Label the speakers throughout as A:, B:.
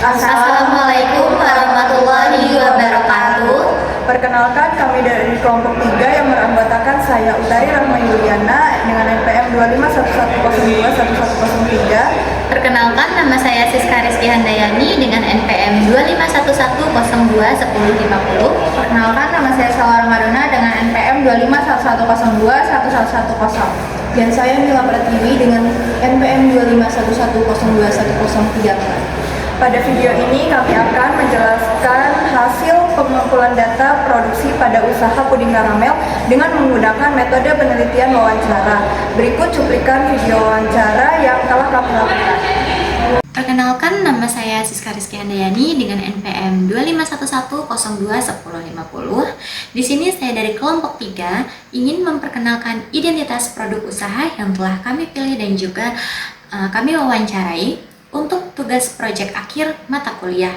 A: Assalamualaikum warahmatullahi wabarakatuh.
B: Perkenalkan, kami dari kelompok 3 yang beranggotakan saya Utari Rahma Yuliana dengan NPM 2511021103.
A: Perkenalkan, nama saya Siska Rizky Handayani dengan NPM 2511021050.
C: Perkenalkan, nama saya Salwa Ramadona dengan NPM 2511021110.
D: Dan saya Mila Pratiwi dengan NPM 2511021034.
B: Pada video ini kami akan menjelaskan hasil pengumpulan data produksi pada usaha puding karamel dengan menggunakan metode penelitian wawancara. Berikut cuplikan video wawancara yang telah kami lakukan.
A: Perkenalkan, nama saya Siska Rizky Handayani dengan NPM 2511021050. Di sini saya dari kelompok 3 ingin memperkenalkan identitas produk usaha yang telah kami pilih dan juga kami wawancarai untuk tugas proyek akhir mata kuliah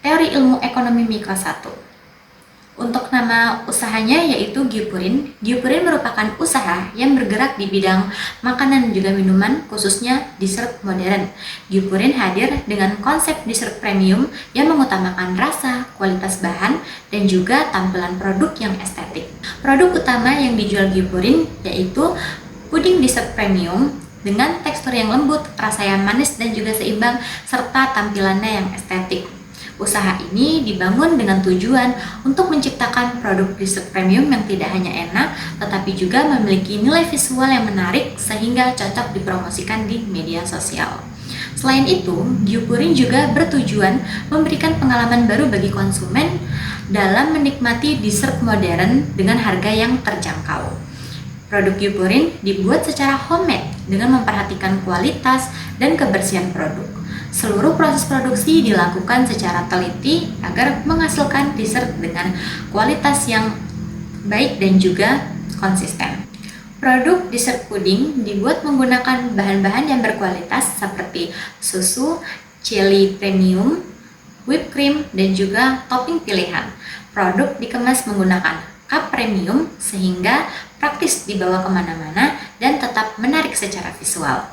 A: Teori Ilmu Ekonomi Mikro 1. Untuk nama usahanya yaitu Gyupurin. Gyupurin merupakan usaha yang bergerak di bidang makanan dan juga minuman, khususnya dessert modern. Gyupurin hadir dengan konsep dessert premium yang mengutamakan rasa, kualitas bahan, dan juga tampilan produk yang estetik. Produk utama yang dijual Gyupurin yaitu puding dessert premium dengan tekstur yang lembut, rasa yang manis dan juga seimbang, serta tampilannya yang estetik. Usaha ini dibangun dengan tujuan untuk menciptakan produk dessert premium yang tidak hanya enak, tetapi juga memiliki nilai visual yang menarik sehingga cocok dipromosikan di media sosial. Selain itu, Gyupurin juga bertujuan memberikan pengalaman baru bagi konsumen dalam menikmati dessert modern dengan harga yang terjangkau. Produk Gyupurin dibuat secara homemade dengan memperhatikan kualitas dan kebersihan produk. Seluruh proses produksi dilakukan secara teliti agar menghasilkan dessert dengan kualitas yang baik dan juga konsisten. Produk dessert puding dibuat menggunakan bahan-bahan yang berkualitas seperti susu, chili premium, whipped cream, dan juga topping pilihan. Produk dikemas menggunakan cup premium sehingga praktis dibawa kemana-mana dan tetap menarik secara visual.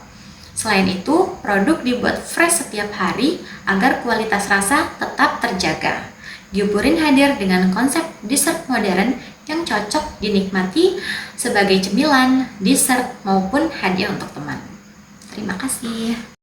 A: Selain itu, produk dibuat fresh setiap hari agar kualitas rasa tetap terjaga. Gyupurin hadir dengan konsep dessert modern yang cocok dinikmati sebagai cemilan, dessert, maupun hadiah untuk teman. Terima kasih.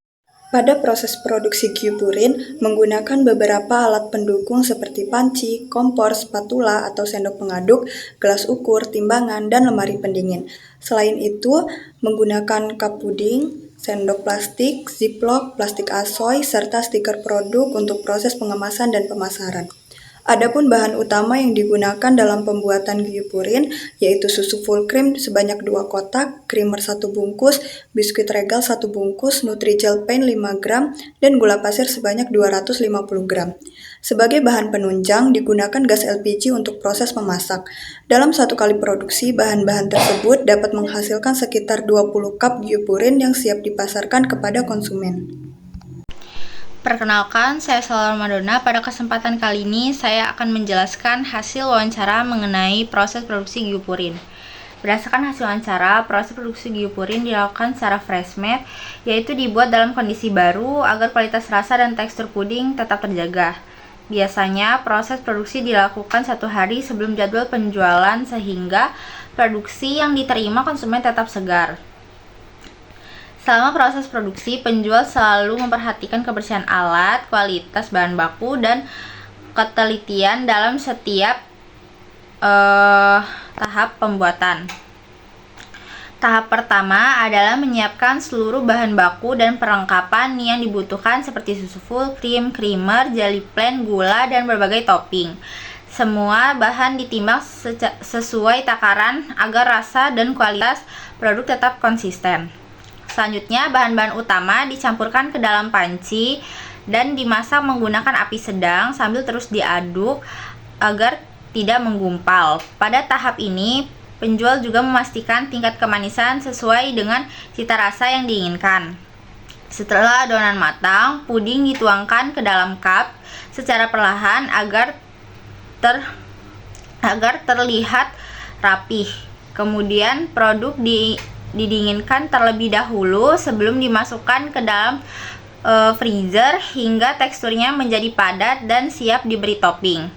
B: Pada proses produksi Gyupurin menggunakan beberapa alat pendukung seperti panci, kompor, spatula atau sendok pengaduk, gelas ukur, timbangan, dan lemari pendingin. Selain itu, menggunakan cup puding, sendok plastik, ziplock, plastik asoy, serta stiker produk untuk proses pengemasan dan pemasaran. Adapun bahan utama yang digunakan dalam pembuatan Gyupurin yaitu susu full cream sebanyak 2 kotak, creamer 1 bungkus, biskuit regal 1 bungkus, Nutrijel Paint 5 gram, dan gula pasir sebanyak 250 gram. Sebagai bahan penunjang digunakan gas LPG untuk proses memasak. Dalam satu kali produksi, bahan-bahan tersebut dapat menghasilkan sekitar 20 cup Gyupurin yang siap dipasarkan kepada konsumen.
C: Perkenalkan, saya Salwa Ramadona. Pada kesempatan kali ini, saya akan menjelaskan hasil wawancara mengenai proses produksi Gyupurin. Berdasarkan hasil wawancara, proses produksi Gyupurin dilakukan secara fresh made, yaitu dibuat dalam kondisi baru agar kualitas rasa dan tekstur puding tetap terjaga. Biasanya, proses produksi dilakukan 1 hari sebelum jadwal penjualan sehingga produksi yang diterima konsumen tetap segar. Selama proses produksi, penjual selalu memperhatikan kebersihan alat, kualitas bahan baku, dan ketelitian dalam setiap tahap pembuatan. Tahap pertama adalah menyiapkan seluruh bahan baku dan perlengkapan yang dibutuhkan seperti susu full cream, creamer, jelly plain, gula, dan berbagai topping. Semua bahan ditimbang sesuai takaran agar rasa dan kualitas produk tetap konsisten. Selanjutnya, bahan-bahan utama dicampurkan ke dalam panci dan dimasak menggunakan api sedang sambil terus diaduk agar tidak menggumpal. Pada tahap ini, penjual juga memastikan tingkat kemanisan sesuai dengan cita rasa yang diinginkan. Setelah adonan matang, puding dituangkan ke dalam cup secara perlahan agar terlihat rapih. Kemudian produk didinginkan terlebih dahulu sebelum dimasukkan ke dalam freezer hingga teksturnya menjadi padat dan siap diberi topping.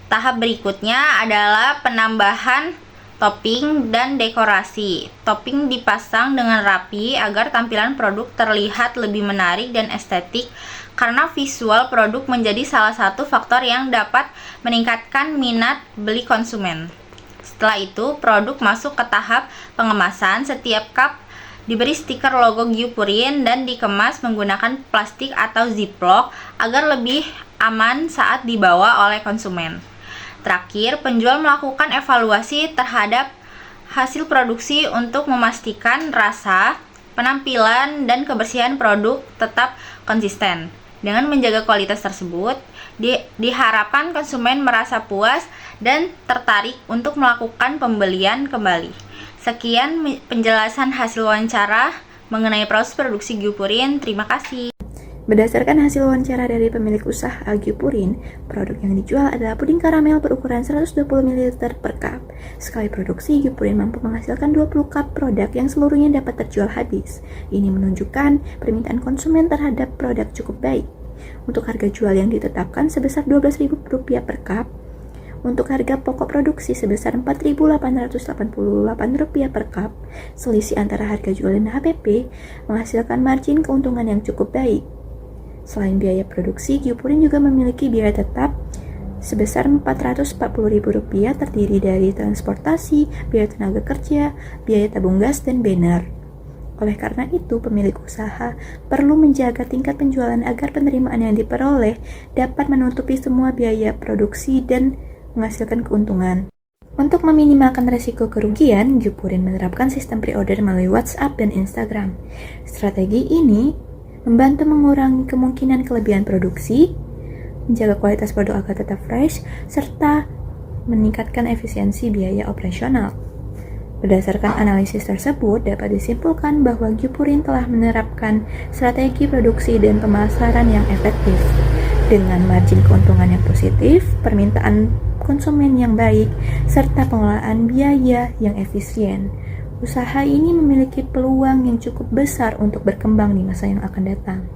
C: Tahap berikutnya adalah penambahan topping dan dekorasi. Topping dipasang dengan rapi agar tampilan produk terlihat lebih menarik dan estetik, karena visual produk menjadi salah satu faktor yang dapat meningkatkan minat beli konsumen. Setelah itu, produk masuk ke tahap pengemasan. Setiap cup diberi stiker logo Gyupurin dan dikemas menggunakan plastik atau ziplock agar lebih aman saat dibawa oleh konsumen. Terakhir, penjual melakukan evaluasi terhadap hasil produksi untuk memastikan rasa, penampilan, dan kebersihan produk tetap konsisten. Dengan menjaga kualitas tersebut, diharapkan konsumen merasa puas dan tertarik untuk melakukan pembelian kembali. Sekian penjelasan hasil wawancara mengenai proses produksi Gyupurin. Terima kasih.
E: Berdasarkan hasil wawancara dari pemilik usaha Gyupurin, produk yang dijual adalah puding karamel berukuran 120 ml per cup. Sekali produksi, Gyupurin mampu menghasilkan 20 cup produk yang seluruhnya dapat terjual habis. Ini menunjukkan permintaan konsumen terhadap produk cukup baik. Untuk harga jual yang ditetapkan sebesar Rp12.000 per cup, untuk harga pokok produksi sebesar Rp4.888 per cup, selisih antara harga jual dan HPP menghasilkan margin keuntungan yang cukup baik. Selain biaya produksi, Gyupurin juga memiliki biaya tetap sebesar Rp440.000 terdiri dari transportasi, biaya tenaga kerja, biaya tabung gas, dan banner. Oleh karena itu, pemilik usaha perlu menjaga tingkat penjualan agar penerimaan yang diperoleh dapat menutupi semua biaya produksi dan menghasilkan keuntungan. Untuk meminimalkan resiko kerugian, Gyupurin menerapkan sistem pre-order melalui WhatsApp dan Instagram. Strategi ini membantu mengurangi kemungkinan kelebihan produksi, menjaga kualitas produk agar tetap fresh, serta meningkatkan efisiensi biaya operasional. Berdasarkan analisis tersebut, dapat disimpulkan bahwa Gyupurin telah menerapkan strategi produksi dan pemasaran yang efektif. Dengan margin keuntungan yang positif, permintaan konsumen yang baik, serta pengelolaan biaya yang efisien, usaha ini memiliki peluang yang cukup besar untuk berkembang di masa yang akan datang.